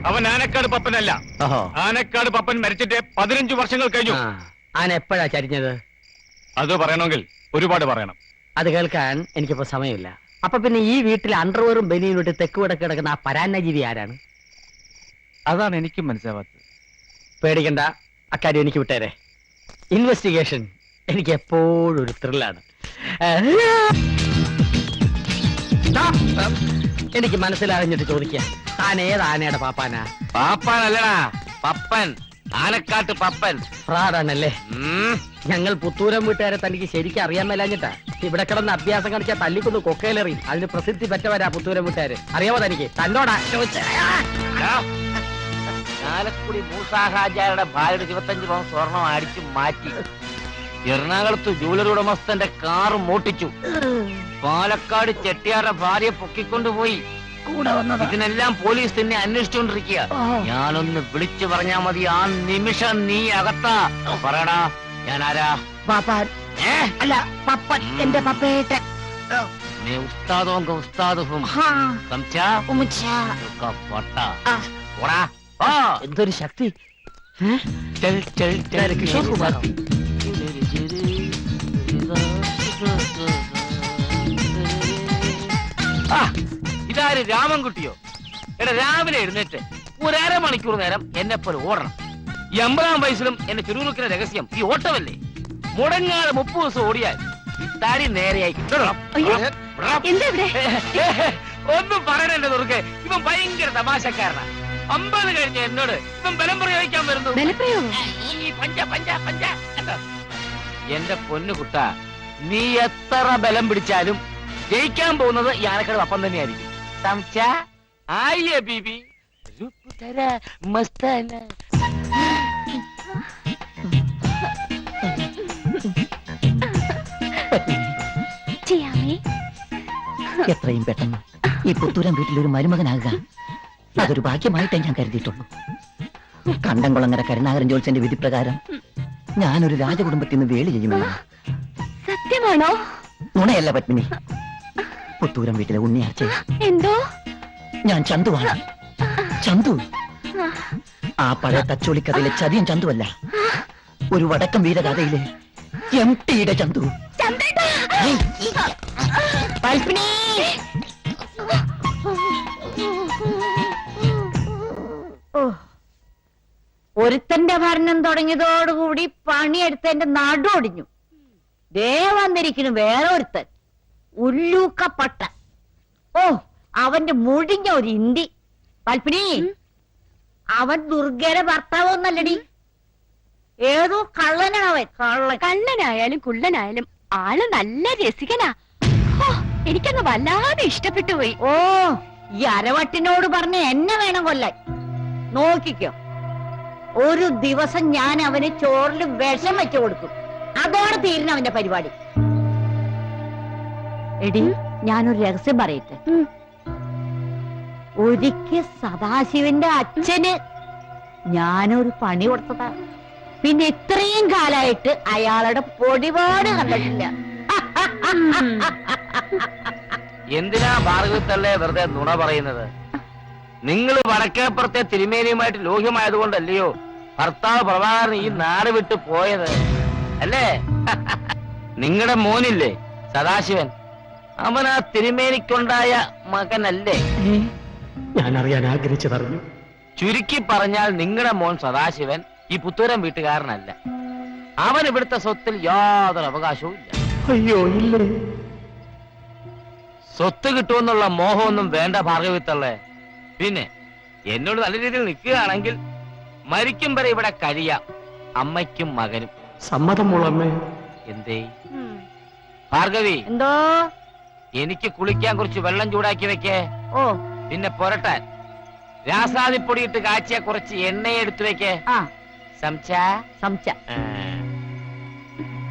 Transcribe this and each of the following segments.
അവൻ ആനക്കാട് പപ്പനല്ല. ആനക്കാട് പപ്പൻ മരിച്ചിട്ട് 15 വർഷങ്ങൾ കഴിഞ്ഞു. ആന എപ്പോഴാ ചരിഞ്ഞത്? അത് പറയണമെങ്കിൽ ഒരുപാട് പറയണം. അത് കേൾക്കാൻ എനിക്കിപ്പോ സമയമില്ല. അപ്പൊ പിന്നെ ഈ വീട്ടിൽ അണ്ടർവെയറും ബനിയനും ഇട്ട് തെക്ക് വടക്ക് കിടക്കുന്ന ആ പരാന്നജീവി ആരാണ്? അതാണ് എനിക്കും മനസ്സിലാവാത്തത്. പേടിക്കണ്ട, അക്കാര്യം എനിക്ക് വിട്ടേരെ. ഇൻവെസ്റ്റിഗേഷൻ എനിക്ക് എപ്പോഴും ഒരു ത്രില്ലാണ്. എനിക്ക് മനസ്സിലറിഞ്ഞിട്ട് ചോദിക്കാം, താൻ ഏത് ആനയുടെ പാപ്പാനാ? പാപ്പാനല്ലടാ, പപ്പൻ. ആനക്കാട്ട് പപ്പൻ. ഫ്രാഡാണല്ലേ? ഞങ്ങൾ പുത്തൂരം വീട്ടുകാരെ തനിക്ക് ശരിക്കും അറിയാൻ മേലാഞ്ഞിട്ടാ. ഇവിടെ കിടന്ന് അഭ്യാസം കാണിച്ചാൽ തല്ലിക്കൊന്ന് കൊക്കയിലെറിയും. അതിന് പ്രസിദ്ധി പറ്റവരാ പുത്തൂരം വീട്ടുകാര്. അറിയാമോ തനിക്ക്? തന്നോടാ ചാലക്കുടി മൂസാഹാജാരുടെ ഭാര്യയുടെ 25 പവൻ സ്വർണം അടിച്ചു മാറ്റി. എറണാകുളത്ത് ജൂവലറി ഉടമസ്ഥന്റെ കാറ് മോട്ടിച്ചു. പാലക്കാട് ചെട്ടിയാരുടെ ഭാര്യയെ പൊക്കിക്കൊണ്ടുപോയി. ഇതിനെല്ലാം പോലീസ് തന്നെ അന്വേഷിച്ചുകൊണ്ടിരിക്കുക. ഞാനൊന്ന് വിളിച്ചു പറഞ്ഞാ മതി, ആ നിമിഷം നീ അകത്താ. പറയടാ, ഞാൻ ആരാ? പാപ്പാൻ അല്ല, പപ്പൻ. എന്റെ പപ്പേട്ടൻ. मैं उस्तादों उस्ताद हूँ. समझा? എന്തൊരു ശക്തി! चल चल चल കിഷോർ കുമാർ. ഇതാര്? രാമൻകുട്ടിയോ? എടാ, രാവിലെ എഴുന്നേറ്റ് ഒരു അരമണിക്കൂർ നേരം എന്നെ പോലെ ഓടണം. 80-ാം വയസ്സിലും എന്നെ ചുരുക്കുന്ന രഹസ്യം ഈ ഓട്ടമല്ലേ? മുടങ്ങാതെ 30 ദിവസം ഓടിയാൽ താടി നേരെയായി. ഒന്നും പറയണല്ലേ ദുർഗെ, ഇവൻ ഭയങ്കര തമാശക്കാരനാ. 50 കഴിഞ്ഞ എന്നോട് ഇവൻ ബലം പ്രയോഗിക്കാൻ വരുന്നു. എന്റെ പൊന്നു കുട്ട, നീ എത്ര ബലം പിടിച്ചാലും ജയിക്കാൻ പോകുന്നത് ഈ ആനക്കാട് അപ്പം തന്നെയായിരിക്കും. ബീബി മസ്താന. എത്രയും പെട്ടെന്ന് ഈ പുത്തൂരം വീട്ടിലൊരു മരുമകനാകുക അതൊരു ഭാഗ്യമായിട്ടേ ഞാൻ കരുതിയിട്ടുള്ളൂ. കണ്ടംകുളങ്ങര കരുണാകരൻ ജോത്സ്യന്റെ വിധിപ്രകാരം ഞാനൊരു രാജകുടുംബത്തിൽ നിന്ന് വേളി ചെയ്യുമെന്ന്. സത്യമാണോ? നുണയല്ല പത്മിനി. പുത്തൂരം വീട്ടിലെ ഉണ്ണിയാച്ച എന്തോ ഞാൻ ചന്തുവാണ്. ചന്തു. ആ പഴയ തച്ചോളിക്കഥയിലെ ചതിയൻ ചന്തുവല്ല, ഒരു വടക്കം വീരകഥയിലെ MTയുടെ ചന്തു. ഒരുത്തന്റെ ഭരണം തുടങ്ങിയതോടുകൂടി പണിയെടുത്തതിന്റെ നടുവൊടിഞ്ഞു. ദേ വന്നിരിക്കുന്നു വേറെ ഒരുത്തൻ, ഉല്ലൂക്കപ്പട്ട. ഓ, അവന്റെ മുടിഞ്ഞ ഒരു ഇന്തി. പൽപ്പിനി, അവൻ ദുർഗയുടെ ഭർത്താവൊന്നല്ലടി, ഏതോ കള്ളനാണ് അവൻ. കള്ളനായാലും കുള്ളനായാലും ആള് നല്ല രസികനാ. എനിക്കങ്ങ് വല്ലാതെ ഇഷ്ടപ്പെട്ടു പോയി. ഓ, ഈ അരവട്ടിനോട് പറഞ്ഞ എന്നെ വേണം കൊല്ലാൻ. നോക്കിക്കോ, ഒരു ദിവസം ഞാൻ അവന് ചോറിൽ വിഷം വെച്ചു കൊടുക്കും. അതോടെ തീരുന്ന അവന്റെ പരിപാടി. എടി, ഞാനൊരു രഹസ്യം പറയട്ടെ. ഒരിക്കൽ സദാശിവന്റെ അച്ഛന് ഞാനൊരു പണി കൊടുത്തതാ. പിന്നെ ഇത്രയും കാലായിട്ട് അയാളുടെ പൊടിപാട് കണ്ടിട്ടില്ല. എന്തിനാ ഭാർഗവത്തല്ലേ വെറുതെ നുണ പറയുന്നത്? നിങ്ങൾ വടക്കേപ്പുറത്തെ തിരുമേനിയുമായിട്ട് ലോഹ്യമായതുകൊണ്ടല്ലയോ ഭർത്താവ് പ്രഭാകരൻ ഈ നാട് വിട്ടു പോയത്? അല്ലേ? നിങ്ങളുടെ മോനില്ലേ സദാശിവൻ, അവൻ ആ തിരുമേനിക്കുണ്ടായ മകനല്ലേ? ഞാൻ അറിയാൻ ആഗ്രഹിച്ചതറിഞ്ഞു. ചുരുക്കി പറഞ്ഞാൽ നിങ്ങളുടെ മോൻ സദാശിവൻ ഈ പുത്തൂരം വീട്ടുകാരനല്ല. അവൻ ഇവിടുത്തെ സ്വത്തിൽ യാതൊരു അവകാശവും ഇല്ല. അയ്യോ, ഇല്ലേ? സ്വത്ത് കിട്ടുമെന്നുള്ള മോഹമൊന്നും വേണ്ട ഭാർഗവിത്തള്ളേ. പിന്നെ എന്നോട് നല്ല രീതിയിൽ നിൽക്കുകയാണെങ്കിൽ മരിക്കും വരെ ഇവിടെ കഴിയാം, അമ്മയ്ക്കും മകനും. സമ്മതം മുളമ്മേ. എന്തേ ഭാർഗവി? എന്തോ? എനിക്ക് കുളിക്കാൻ കുറച്ച് വെള്ളം ചൂടാക്കി വെക്കേ. ഓ, പിന്നെ പുരട്ടാൻ രാസാദിപ്പൊടിയിട്ട് കാച്ചിയ കുറച്ച് എണ്ണ എടുത്തു വെക്കേ.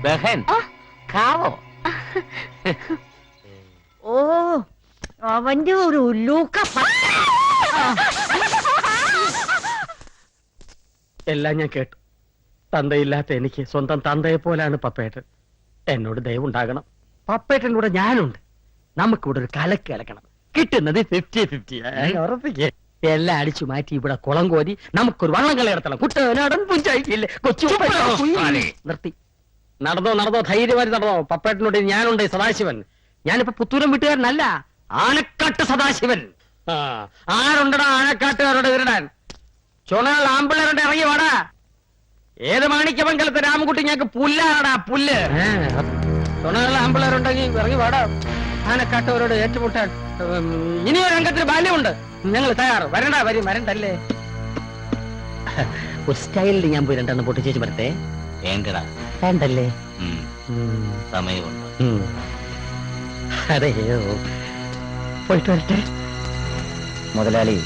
ബഹൻ കാവോ? ഓ, അവന്റെ ഒരു ഉല്ലൂക്ക. എല്ലാം ഞാൻ കേട്ടു. തന്തയില്ലാത്ത എനിക്ക് സ്വന്തം തന്തയെ പോലാണ് പപ്പേട്ടൻ. എന്നോട് ദയവുണ്ടാകണം. പപ്പേട്ടൻ്റെ കൂടെ ഞാനുണ്ട്. നമുക്കിവിടെ ഒരു കലക്ക് കലക്കണം. കിട്ടുന്നത് 50-50. ഉറപ്പിക്കേ. എല്ലാം അടിച്ചു മാറ്റി ഇവിടെ കുളം കോരി നമുക്കൊരു വള്ളം കളി നടത്തണം. കുട്ടനാടൻ പുഞ്ചായില്ലേ കൊച്ചു നിർത്തി. നടന്നോ ധൈര്യമായി നടന്നോ. പപ്പേട്ടനോട് ഞാനുണ്ട് സദാശിവൻ. ഞാനിപ്പോ പുത്തൂരം വീട്ടുകാരനല്ല, ആനക്കാട്ട് സദാശിവൻ. ആരുണ്ടടാ ആനക്കാട്ടുകാരോട് വിരടാൻ? ചുണകൾ ആമ്പിള്ളേരുടെ ഇറങ്ങി വാടാ. ഏത് മാണിക്യമംഗലത്തെ രാമകുട്ടി ഞങ്ങൾക്ക് പുല്ലാടാ പുല്ല്. ചുണകൾ ആമ്പിള്ളേരുണ്ടെങ്കിൽ ഇറങ്ങി വാടാ ആനക്കാട്ടവരോട് ഏറ്റുമുട്ടാൻ. ഇനിയൊരു രംഗത്തിന് ബാല്യമുണ്ട്. ഞങ്ങൾ തയ്യാറ്. വരണ്ടല്ലേ. ഒരു സ്റ്റൈലിൽ ഞാൻ പോയി രണ്ടെണ്ണം പൊട്ടിച്ചേച്ച് വരട്ടെ. വേണ്ടടാ, വേണ്ടല്ലേ? സമയമുണ്ട്. അതെയോ, പോയിട്ട് വരട്ടെ. മുതലാളി,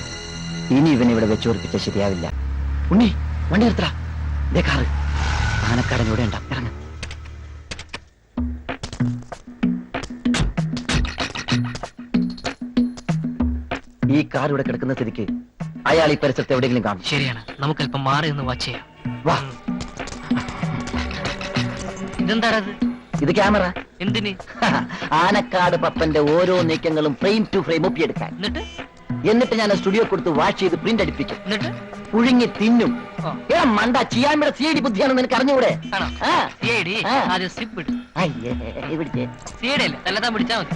ഇനി ഇവനെ വെച്ച് ഉറപ്പിച്ച ശരിയാവില്ല. ഉണ്ണി, വണ്ടി നിർത്തടാ. ദേ കാറ്. ആനക്കാടൻ ഇവിടെ ഉണ്ടാ. ഇറങ്ങ. ഈ കാർ ഇവിടെ കിടക്കുന്ന സ്ഥിതിക്ക് അയാൾ ഈ പരിസരത്ത് എവിടെയെങ്കിലും കാണും. ശരിയാണ്, നമുക്കല്പം മാറി നിന്ന് വാച്ച് ചെയ്യാം. വാ. ഇതെന്താണത്? ഇത് ക്യാമറ. എന്തിന്? ആനക്കാട് പപ്പന്റെ ഓരോ നീക്കങ്ങളും ഫ്രെയിം ടു ഫ്രെയിം ഒപ്പിയെടുക്കാൻ. എന്നിട്ട് ഞാൻ സ്റ്റുഡിയോ കൊടുത്ത് വാഷ് ചെയ്ത് പ്രിന്റ് അടിപ്പിക്കും. എന്നിട്ട് പുഴുങ്ങി തിന്നും. മണ്ട ചിയാമ്മയുടെ സി ഐ ഡി ബുദ്ധിയാണെന്ന് നിനക്ക് അറിഞ്ഞൂടെ? പിടിച്ചാ മതി.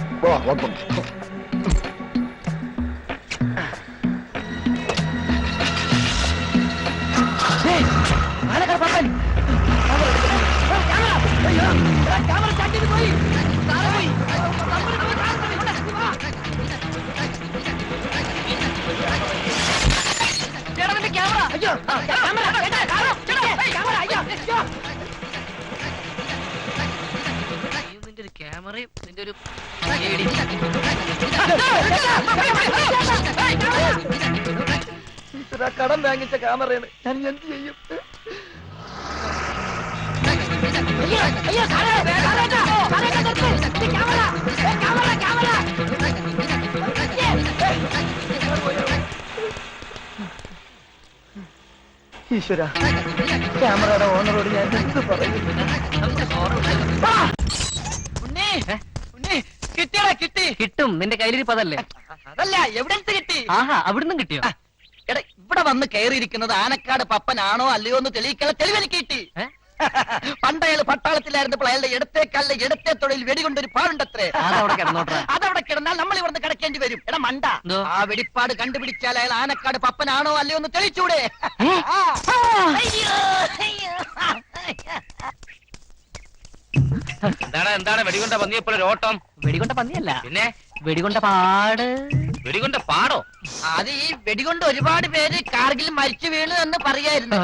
ക്യാമറയും നിന്റെ ഒരു കടം വാങ്ങിച്ച ക്യാമറയാണ്. ഞാൻ എന്ത് ചെയ്യും? ഈശ്വര, ക്യാമറയുടെ ഓണറോട് ഞാൻ എന്ത് പറയും? കിട്ടും, നിന്റെ കയ്യിലിരിപ്പതല്ലേ? അതല്ല, എവിടത്തെ കിട്ടി? ആഹാ, അവിടുന്ന് കിട്ടിയോ? എടാ, ഇവിടെ വന്ന് കയറിയിരിക്കുന്നത് ആനക്കാട് പപ്പനാണോ അല്ലയോ എന്ന് തെളിയിക്കാനുള്ള തെളിവെനിക്ക് കിട്ടി. പണ്ടയാള് പട്ടാളത്തിലായിരുന്നപ്പോൾ അയാളുടെ ഇടത്തെ തൊഴിൽ വെടികൊണ്ടൊരു പാടുണ്ടത്രേ. അതവിടെ കിടന്നാൽ നമ്മൾ ഇവിടുന്ന് കിടക്കേണ്ടി വരും. എടാ മണ്ട, ആ വെടിപ്പാട് കണ്ടുപിടിച്ചാൽ അയാൾ ആനക്കാട് പപ്പനാണോ അല്ലയോ എന്ന് തെളിയിച്ചൂടെ? എന്താണ് വെടികൊണ്ട പന്നിയപ്പോഴൊരു ഓട്ടം? വെടികൊണ്ട പന്നിയല്ല, പിന്നെ വെടികൊണ്ട പാട്. വെടികൊണ്ട പാടോ? അത് ഈ വെടികൊണ്ട് ഒരുപാട് പേര് കാർഗിൽ മരിച്ചു വീണു എന്ന് പറയായിരുന്നു.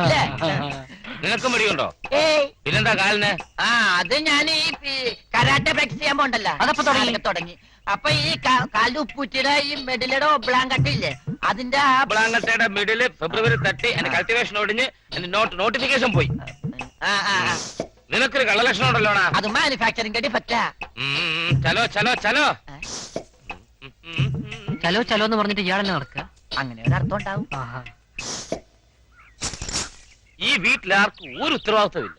നിനക്കും വെടികൊണ്ടോ? പിന്നെന്താ കാലിന്? അത് ഞാൻ ഈ കരാട്ടെ പ്രാക്ടീസ് ചെയ്യാൻ പോണ്ടല്ലോ, അതപ്പോ തുടങ്ങി. അപ്പൊ ഈ കാലുപ്പൂറ്റിയുടെ ഈ മെഡിലയുടെ ബ്ലാങ്കട്ട് ഇല്ലേ, അതിന്റെ ബ്ലാങ്കട്ടയുടെ മിഡില് ഫെബ്രുവരി 30 എന്റെ കൾട്ടിവേഷൻ ഒടിഞ്ഞ് എന്റെ നോട്ടിഫിക്കേഷൻ പോയി. നിനക്കൊരു കള്ളലക്ഷണം ഉണ്ടല്ലോടാ. അത് മാനുഫാക്ചറിംഗ് ഡിഫക്റ്റാ. ചലോ ചലോ ചലോ ചലോ ചലോ എന്ന് പറഞ്ഞിട്ട് ഇയാളെന്നെ നടക്കുക. അങ്ങനെ ഒരു അർത്ഥം ഉണ്ടാവും. ഈ വീട്ടിലാർക്കും ഒരു ഉത്തരവാദിത്വമില്ല.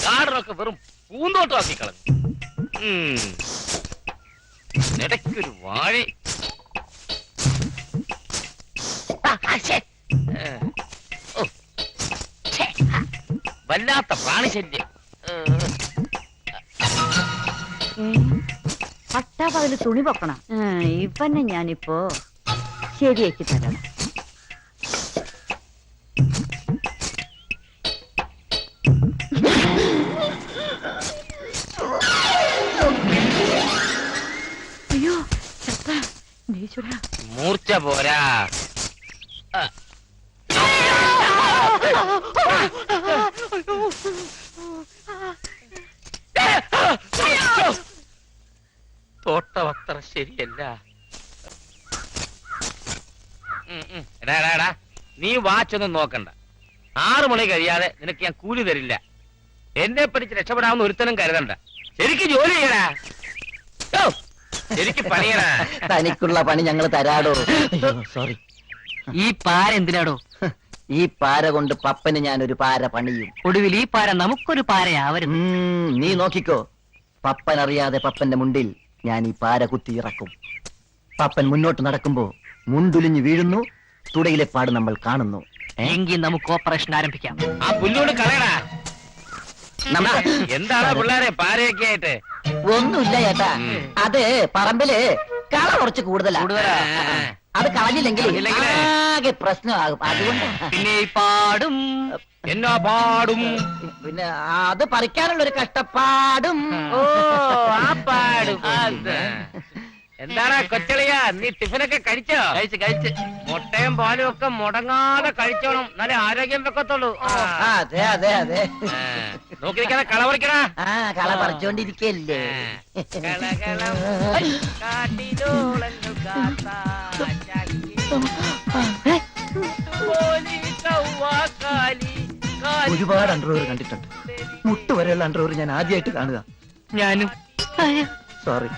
ഗാർഡനൊക്കെ വെറും പൂന്തോട്ടമാക്കി കളഞ്ഞു. ഇടയ്ക്കൊരു വാഴ. വല്ലാത്ത പ്രാണിശല്യം. പട്ടാപകല് തുണി പൊക്കണം. ഇവന്നെ ഞാനിപ്പോ ശരിയാക്കി തരണം. അയ്യോ മൂർച്ച പോരാ. തോട്ടം അത്ര ശരിയല്ല. നീ വാച്ചൊന്നും നോക്കണ്ട. 6 മണി കഴിയാതെ നിനക്ക് ഞാൻ കൂലി തരില്ല. എന്നെ പഠിച്ച് രക്ഷപ്പെടാവുന്ന ഒരുത്തനും കരുതണ്ട. ശരിക്കും ജോലി ചെയ്യടാ, ശരിക്കും പണിയടാ. തനിക്കുള്ള പണി ഞങ്ങൾ തരാടോ. സോറി. ഈ പാര എന്തിനാടോ? ഈ പാര കൊണ്ട് പപ്പന് ഞാനൊരു പാര പണിയും. ഒടുവിൽ ഈ പാര നമുക്കൊരു പാരയാവരുത്. നീ നോക്കിക്കോ. പപ്പൻ അറിയാതെ പപ്പന്റെ മുണ്ടിൽ ഞാൻ ഈ പാര കുത്തിയിറക്കും. പപ്പൻ മുന്നോട്ട് നടക്കുമ്പോ മുണ്ടുലിഞ്ഞു വീഴുന്നു, തുടയിലെ പാട് നമ്മൾ കാണുന്നു. എങ്കിൽ നമുക്ക് ഓപ്പറേഷൻ ആരംഭിക്കാം. ആ പുല്ലോട് കളയടാ. എന്താണ് പിള്ളേരെ പാരയൊക്കെ ആയിട്ട്? ഒന്നുമില്ല ചേട്ടാ, അത് പറമ്പില് കള കുറച്ച് കൂടുതലാ. അത് കളഞ്ഞില്ലെങ്കിൽ ആകെ പ്രശ്നമാകും. അതുകൊണ്ട് പിന്നെ ഈ പാടും എന്നാ പാടും? പിന്നെ അത് പറിക്കാനുള്ള ഒരു കഷ്ടപ്പാടും. ഓ ആ പാടും. എന്താടാ കൊച്ചളിയാ, നീ ടിഫിനൊക്കെ കഴിച്ചോ? കഴിച്ച് മുട്ടയും പാലും ഒക്കെ മുടങ്ങാതെ കഴിച്ചോണം, നല്ല ആരോഗ്യം വെക്കത്തുള്ളൂ. അതെ അതെ അതെ. നോക്കി നിൽക്കാതെ കള പറിക്കടാ. കള പറിച്ചോണ്ടിരിക്കല്ലേ. ഒരുപാട് അണ്ടർവെയർ കണ്ടിട്ടുണ്ട്. മുട്ടുവരെയുള്ള അണ്ടർവെയർ ഞാൻ ആദ്യമായിട്ട് കാണുക. ഞാനും സോറി.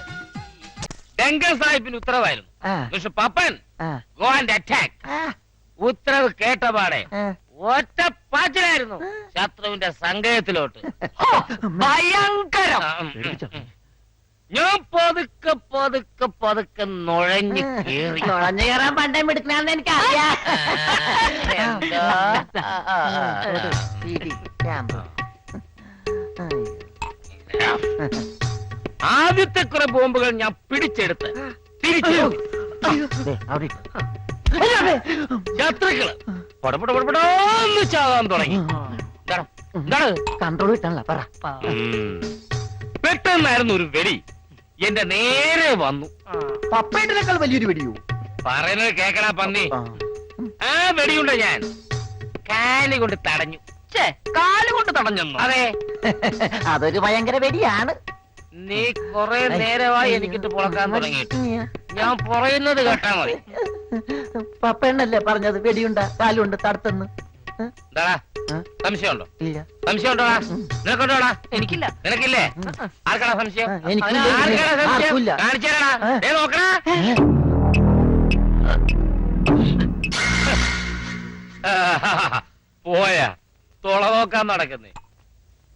ഡെങ്കൽ സാഹിബിന് ഉത്തരവായിരുന്നു. Mister Pappan go and attack. ഉത്തരവ് കേട്ടപാടെ ഒറ്റ പാച്ചിലായിരുന്നു ശത്രുവിന്റെ സങ്കേതത്തിലോട്ട്. ഭയങ്കരം. ഞാൻ പതുക്കെ പതുക്കെ പതുക്കെ നുഴഞ്ഞു കേറി. നുഴഞ്ഞു കയറാൻ പണ്ടേ എടുക്കണമെന്ന് എനിക്ക് അറിയാം. ആദ്യത്തെ കുറെ ബോംബുകൾ ഞാൻ പിടിച്ചെടുത്ത് തിരിച്ചു ശത്രുക്കള് പടപടപടപടാന്ന് ചാകാൻ തുടങ്ങി. എന്താണ് കൺട്രോൾ കിട്ടാനുള്ള പറ. പെട്ടെന്നായിരുന്നു ഒരു വെടി എന്റെ നേരെ വന്നു. പപ്പേട്ടിനേക്കാൾ വലിയൊരു വെടിയോ? പറയുന്നത് കേക്കടാ പന്നി. ആ വെടിയുണ്ട ഞാൻ കാലി കൊണ്ട് തടഞ്ഞു. കാലുകൊണ്ട് തടഞ്ഞെന്നു? അതെ. അതൊരു ഭയങ്കര വെടിയാണ്. നീ കൊറേ നേരമായി എനിക്കിട്ട് പുളക്കാൻ തുടങ്ങിയിട്ട്. ഞാൻ പറയുന്നത് കേട്ടാ മതി. പപ്പണ്ണല്ലേ പറഞ്ഞത് വെടിയുണ്ട കാലുണ്ട് തടുത്തെന്ന്? എന്താടാ സംശയമുണ്ടോ? ഇല്ല. സംശയമുണ്ടോടാ? നിനക്കുണ്ടോടാ? എനിക്കില്ല. നിനക്കില്ലേ? ആർക്കാടാ സംശയം? എനിക്കില്ല. ആർക്കാടാ സംശയം? ആർക്കുമില്ല. കാണിച്ചേരാടാ. നോക്കടാ. പോയാ തുള നോക്കാൻ നടക്കുന്നേ.